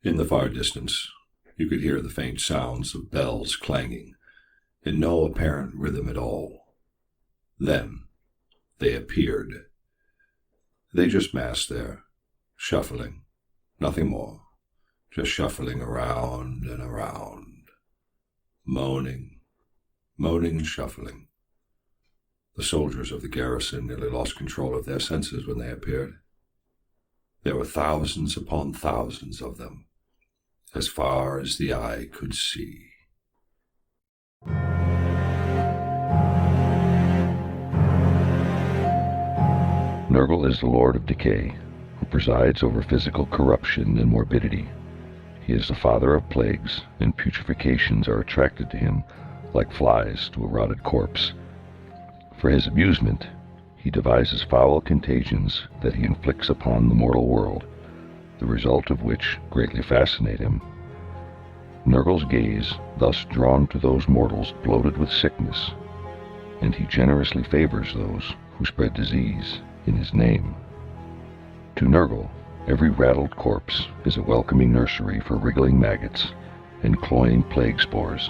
In the far distance, you could hear the faint sounds of bells clanging, in no apparent rhythm at all. Then, they appeared. They just massed there, shuffling, nothing more, just shuffling around and around, moaning and shuffling. The soldiers of the garrison nearly lost control of their senses when they appeared. There were thousands upon thousands of them, as far as the eye could see. Nurgle is the Lord of Decay, who presides over physical corruption and morbidity. He is the father of plagues, and putrefacients are attracted to him like flies to a rotted corpse. For his amusement, he devises foul contagions that he inflicts upon the mortal world, the result of which greatly fascinate him. Nurgle's gaze thus drawn to those mortals bloated with sickness, and he generously favors those who spread disease in his name. To Nurgle, every rattled corpse is a welcoming nursery for wriggling maggots and cloying plague spores.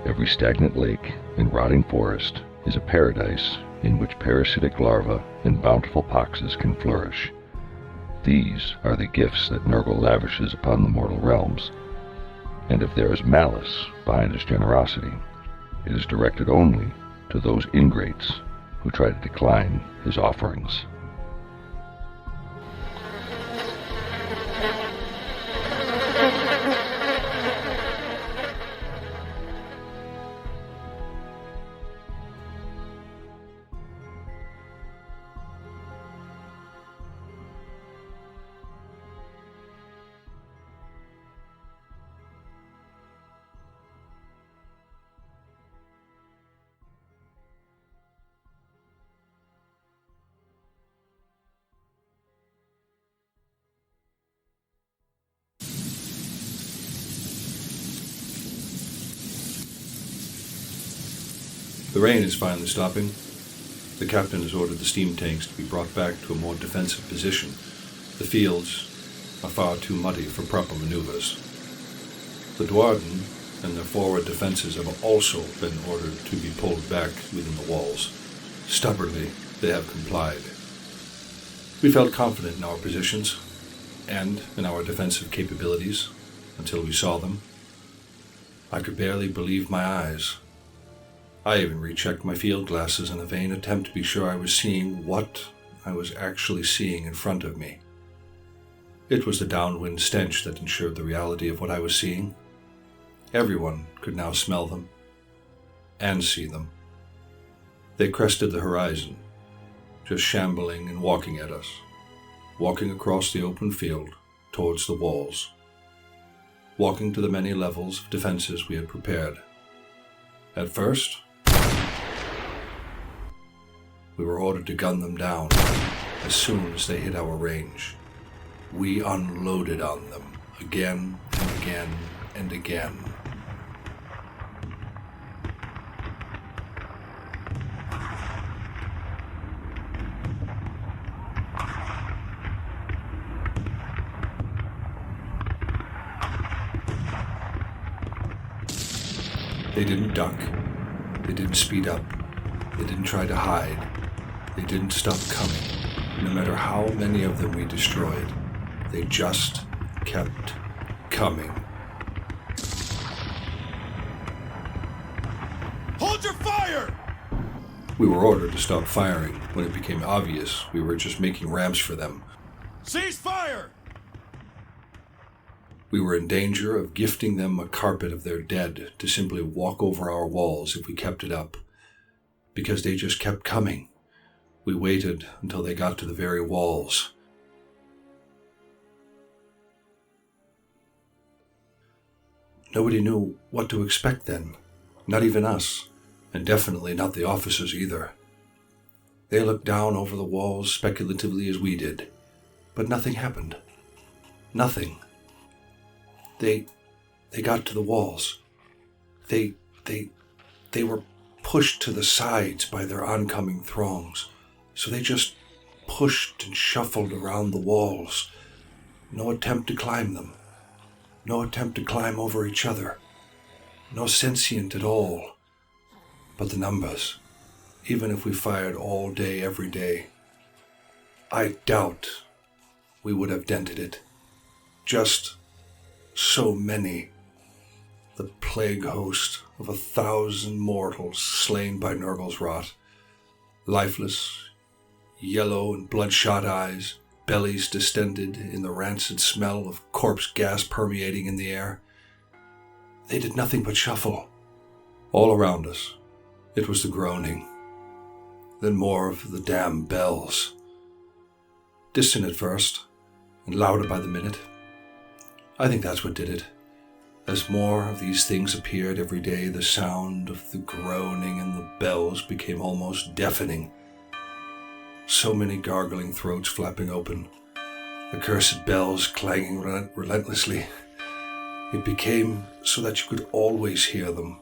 Every stagnant lake and rotting forest is a paradise in which parasitic larvae and bountiful poxes can flourish. These are the gifts that Nurgle lavishes upon the mortal realms, and if there is malice behind his generosity, it is directed only to those ingrates who try to decline his offerings. The rain is finally stopping. The captain has ordered the steam tanks to be brought back to a more defensive position. The fields are far too muddy for proper maneuvers. The Dwarden and their forward defenses have also been ordered to be pulled back within the walls. Stubbornly, they have complied. We felt confident in our positions and in our defensive capabilities until we saw them. I could barely believe my eyes. I even rechecked my field glasses in a vain attempt to be sure I was seeing what I was actually seeing in front of me. It was the downwind stench that ensured the reality of what I was seeing. Everyone could now smell them and see them. They crested the horizon, just shambling and walking at us, walking across the open field towards the walls, walking to the many levels of defenses we had prepared. At first, we were ordered to gun them down as soon as they hit our range. We unloaded on them again and again and again. They didn't duck. They didn't speed up. They didn't try to hide. They didn't stop coming. No matter how many of them we destroyed, they just kept coming. Hold your fire! We were ordered to stop firing when it became obvious we were just making ramps for them. Cease fire! We were in danger of gifting them a carpet of their dead to simply walk over our walls if we kept it up, because they just kept coming. We waited until they got to the very walls. Nobody knew what to expect then, not even us, and definitely not the officers either. They looked down over the walls speculatively as we did, but nothing happened. Nothing. They got to the walls. They were pushed to the sides by their oncoming throngs, so they just pushed and shuffled around the walls. No attempt to climb them. No attempt to climb over each other. No sentient at all. But the numbers, even if we fired all day, every day, I doubt we would have dented it. Just so many. The plague host of 1,000 mortals slain by Nurgle's rot. Lifeless, yellow and bloodshot eyes, bellies distended in the rancid smell of corpse gas permeating in the air. They did nothing but shuffle. All around us, it was the groaning. Then more of the damn bells. Distant at first, and louder by the minute. I think that's what did it. As more of these things appeared every day, the sound of the groaning and the bells became almost deafening. So many gargling throats flapping open, the cursed bells clanging relentlessly. It became so that you could always hear them.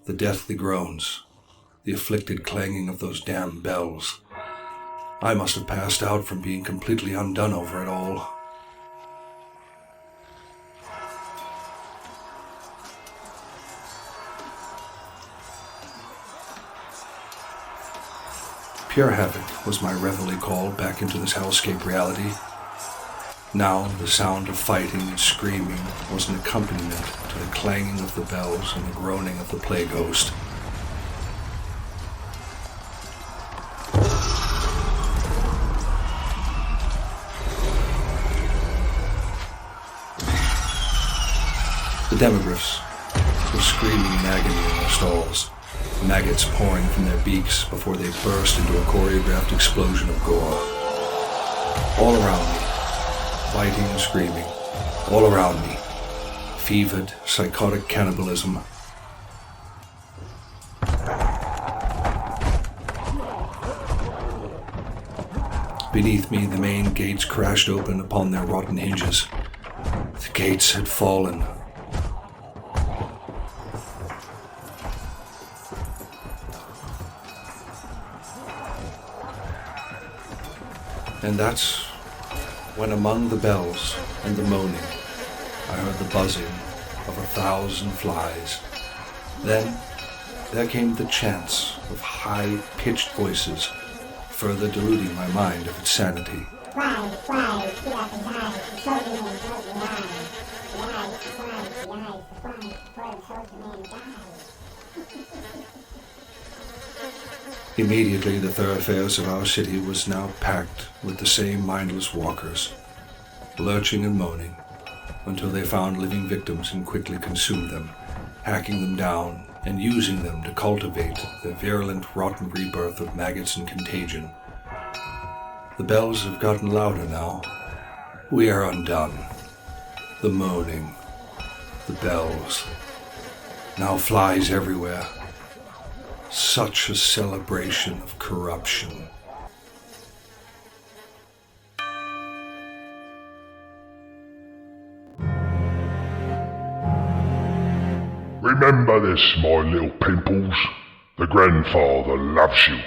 The deathly groans, the afflicted clanging of those damn bells. I must have passed out from being completely undone over it all. Pure havoc was my reveille call back into this hellscape reality. Now the sound of fighting and screaming was an accompaniment to the clanging of the bells and the groaning of the plague host. The demogryphs were screaming in agony in their stalls, maggots pouring from their beaks before they burst into a choreographed explosion of gore. All around me, fighting and screaming, all around me, fevered, psychotic cannibalism. Beneath me, the main gates crashed open upon their rotten hinges. The gates had fallen. And that's when among the bells and the moaning, I heard the buzzing of 1,000 flies. Then there came the chants of high-pitched voices, further deluding my mind of its sanity. Fly, fly, get up and die, the soldier man tells you why. The eyes, the flies, the eyes, the flies, before the soldier man dies. Immediately, the thoroughfares of our city was now packed with the same mindless walkers, lurching and moaning, until they found living victims and quickly consumed them, hacking them down and using them to cultivate the virulent, rotten rebirth of maggots and contagion. The bells have gotten louder now. We are undone. The moaning, the bells, now flies everywhere. Such a celebration of corruption. Remember this, my little pimples. The grandfather loves you.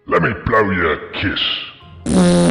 Let me blow you a kiss.